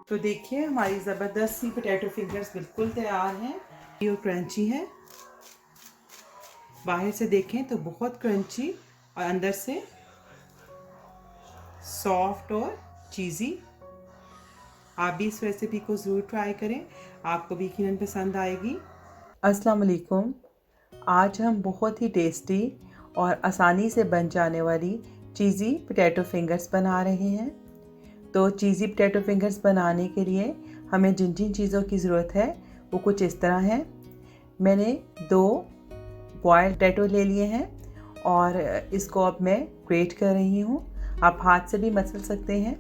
तो देखिए हमारी ज़बरदस्त सी पोटैटो फिंगर्स बिल्कुल तैयार हैं। ये क्रंची है, बाहर से देखें तो बहुत क्रंची और अंदर से सॉफ्ट और चीज़ी। आप भी इस रेसिपी को ज़रूर ट्राई करें, आपको भी यकीनन पसंद आएगी। अस्सलाम वालेकुम। आज हम बहुत ही टेस्टी और आसानी से बन जाने वाली चीज़ी पोटैटो फिंगर्स बना रहे हैं। तो चीज़ी पोटैटो फिंगर्स बनाने के लिए हमें जिन जिन चीज़ों की ज़रूरत है वो कुछ इस तरह है। मैंने 2 बॉयल्ड पोटैटो ले लिए हैं और इसको अब मैं ग्रेट कर रही हूँ। आप हाथ से भी मसल सकते हैं,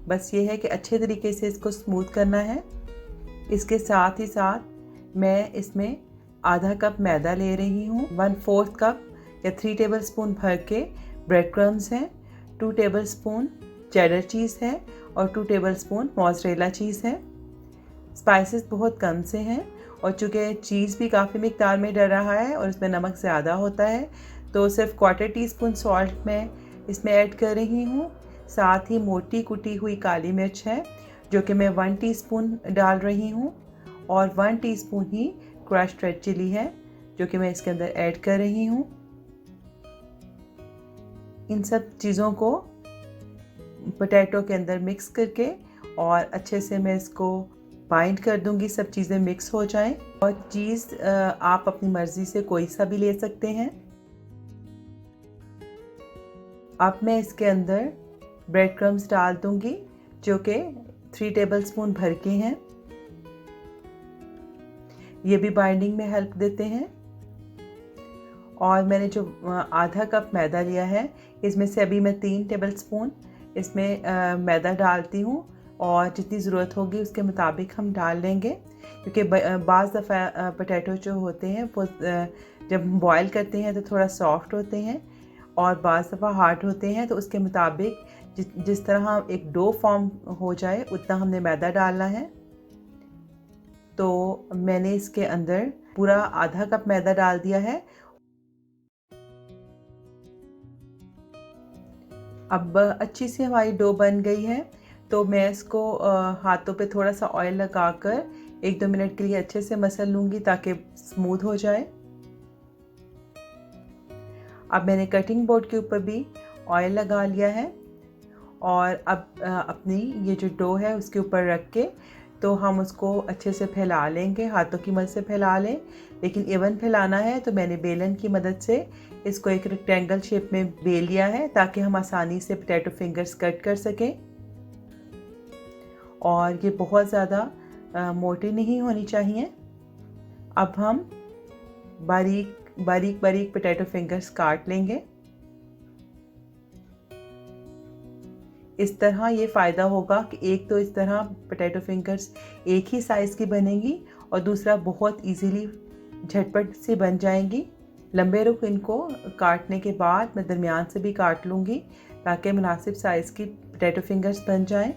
बस ये है कि अच्छे तरीके से इसको स्मूथ करना है। इसके साथ ही साथ मैं इसमें आधा कप मैदा ले रही हूँ, 1/4 कप या 3 टेबलस्पून भर के ब्रेड क्रम्स हैं, 2 टेबलस्पून चेडर चीज़ है और 2 टेबलस्पून मोज़रेला चीज़ है। स्पाइसेस बहुत कम से हैं और चूँकि चीज़ भी काफ़ी मिकदार में डल रहा है और इसमें नमक ज़्यादा होता है, तो सिर्फ 1/4 टीस्पून सॉल्ट मैं इसमें ऐड कर रही हूँ। साथ ही मोटी कुटी हुई काली मिर्च है जो कि मैं 1 टीस्पून डाल रही हूँ और 1 टीस्पून ही क्रश्ड रेड चिली है जो कि मैं इसके अंदर ऐड कर रही हूँ। इन सब चीज़ों को पोटैटो के अंदर मिक्स करके और अच्छे से मैं इसको बाइंड कर दूंगी, सब चीज़ें मिक्स हो जाएं। और चीज़ आप अपनी मर्ज़ी से कोई सा भी ले सकते हैं। अब मैं इसके अंदर ब्रेड क्रम्स डाल दूंगी जो कि 3 टेबलस्पून भर के हैं। ये भी बाइंडिंग में हेल्प देते हैं। और मैंने जो आधा कप मैदा लिया है, इसमें से अभी मैं 3 टेबलस्पून इसमें मैदा डालती हूँ और जितनी ज़रूरत होगी उसके मुताबिक हम डाल लेंगे, क्योंकि बाज़ दफ़ा पोटैटो जो होते हैं वो जब बॉयल करते हैं तो थोड़ा सॉफ्ट होते हैं और बाज़ दफ़ा हार्ड होते हैं। तो उसके मुताबिक जिस तरह एक डो फॉर्म हो जाए उतना हमने मैदा डालना है। तो मैंने इसके अंदर पूरा आधा कप मैदा डाल दिया है। अब अच्छी सी हमारी डो बन गई है, तो मैं इसको हाथों पे थोड़ा सा ऑयल लगाकर 1-2 मिनट के लिए अच्छे से मसल लूँगी ताकि स्मूथ हो जाए। अब मैंने कटिंग बोर्ड के ऊपर भी ऑयल लगा लिया है और अब अपनी ये जो डो है उसके ऊपर रख के तो हम उसको अच्छे से फैला लेंगे। हाथों की मदद से फैला लें, लेकिन इवन फैलाना है तो मैंने बेलन की मदद से इसको एक रेक्टेंगल शेप में बेल लिया है ताकि हम आसानी से पोटैटो फिंगर्स कट कर सकें। और ये बहुत ज़्यादा मोटी नहीं होनी चाहिए। अब हम बारीक बारीक पोटैटो फिंगर्स काट लेंगे। इस तरह ये फ़ायदा होगा कि एक तो इस तरह पोटैटो फिंगर्स एक ही साइज़ की बनेंगी और दूसरा बहुत इजीली झटपट से बन जाएंगी। लंबे रुख इनको काटने के बाद मैं दरमियान से भी काट लूँगी ताकि मुनासिब साइज़ की पोटैटो फिंगर्स बन जाएं।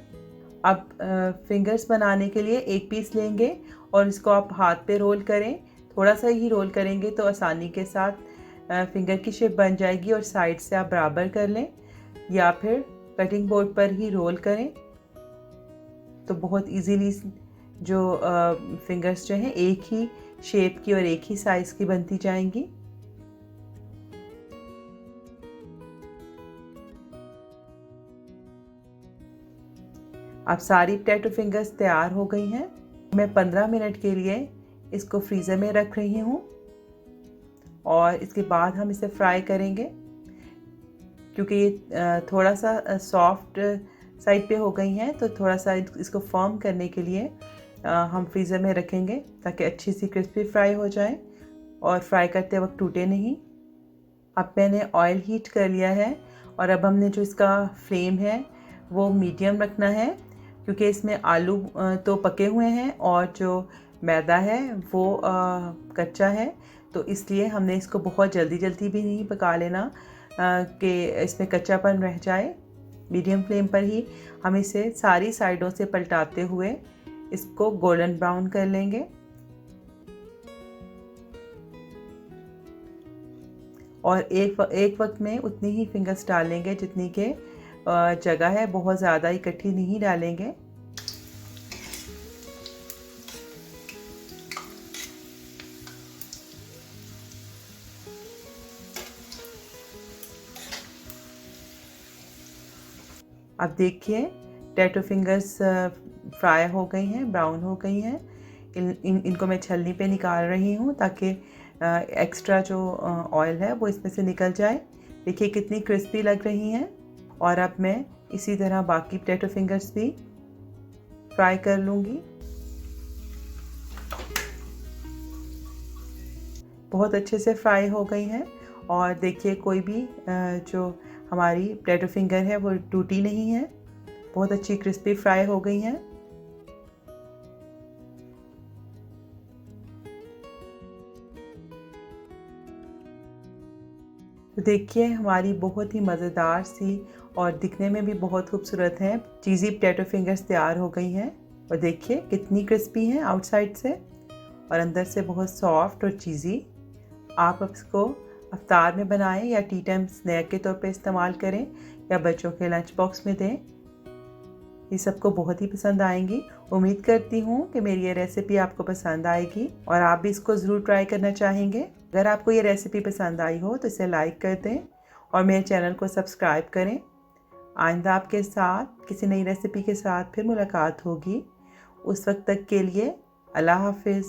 अब फिंगर्स बनाने के लिए एक पीस लेंगे और इसको आप हाथ पे रोल करें। थोड़ा सा ही रोल करेंगे तो आसानी के साथ फिंगर की शेप बन जाएगी और साइड से आप बराबर कर लें या फिर कटिंग बोर्ड पर ही रोल करें तो बहुत इजीली जो फिंगर्स जो हैं एक ही शेप की और एक ही साइज़ की बनती जाएंगी। अब सारी पोटैटो फिंगर्स तैयार हो गई हैं। मैं 15 मिनट के लिए इसको फ्रीज़र में रख रही हूँ और इसके बाद हम इसे फ्राई करेंगे, क्योंकि ये थोड़ा सा सॉफ्ट साइड पे हो गई हैं तो थोड़ा सा इसको फर्म करने के लिए हम फ्रीज़र में रखेंगे ताकि अच्छी सी क्रिस्पी फ्राई हो जाए और फ्राई करते वक्त टूटे नहीं। अब मैंने ऑयल हीट कर लिया है और अब हमने जो इसका फ्लेम है वो मीडियम रखना है, क्योंकि इसमें आलू तो पके हुए हैं और जो मैदा है वो कच्चा है। तो इसलिए हमने इसको बहुत जल्दी भी नहीं पका लेना कि इसमें कच्चापन रह जाए। मीडियम फ्लेम पर ही हम इसे सारी साइडों से पलटाते हुए इसको गोल्डन ब्राउन कर लेंगे। और एक वक्त में उतनी ही फिंगर्स डालेंगे जितनी के जगह है, बहुत ज़्यादा इकट्ठी नहीं डालेंगे। अब देखिए टैटो फिंगर्स फ्राई हो गई हैं, ब्राउन हो गई हैं। इनको मैं छलनी पे निकाल रही हूँ ताकि एक्स्ट्रा जो ऑयल है वो इसमें से निकल जाए। देखिए कितनी क्रिस्पी लग रही हैं। और अब मैं इसी तरह बाकी पोटैटो फिंगर्स भी फ्राई कर लूँगी। बहुत अच्छे से फ्राई हो गई हैं और देखिए कोई भी जो हमारी पोटैटो फिंगर है वो टूटी नहीं है, बहुत अच्छी क्रिस्पी फ्राई हो गई हैं। तो देखिए हमारी बहुत ही मज़ेदार सी और दिखने में भी बहुत खूबसूरत है चीज़ी पोटैटो फिंगर्स तैयार हो गई हैं। और देखिए कितनी क्रिस्पी हैं आउटसाइड से और अंदर से बहुत सॉफ्ट और चीज़ी। आप इसको अफ्तार में बनाएं या टी टाइम स्नैक के तौर पे इस्तेमाल करें या बच्चों के लंच बॉक्स में दें। ये सबको बहुत ही पसंद आएंगी। उम्मीद करती हूँ कि मेरी ये रेसिपी आपको पसंद आएगी और आप भी इसको ज़रूर ट्राई करना चाहेंगे। अगर आपको ये रेसिपी पसंद आई हो तो इसे लाइक कर दें और मेरे चैनल को सब्सक्राइब करें। आइंदा आपके साथ किसी नई रेसिपी के साथ फिर मुलाकात होगी। उस वक्त तक के लिए अल्लाह हाफिज़।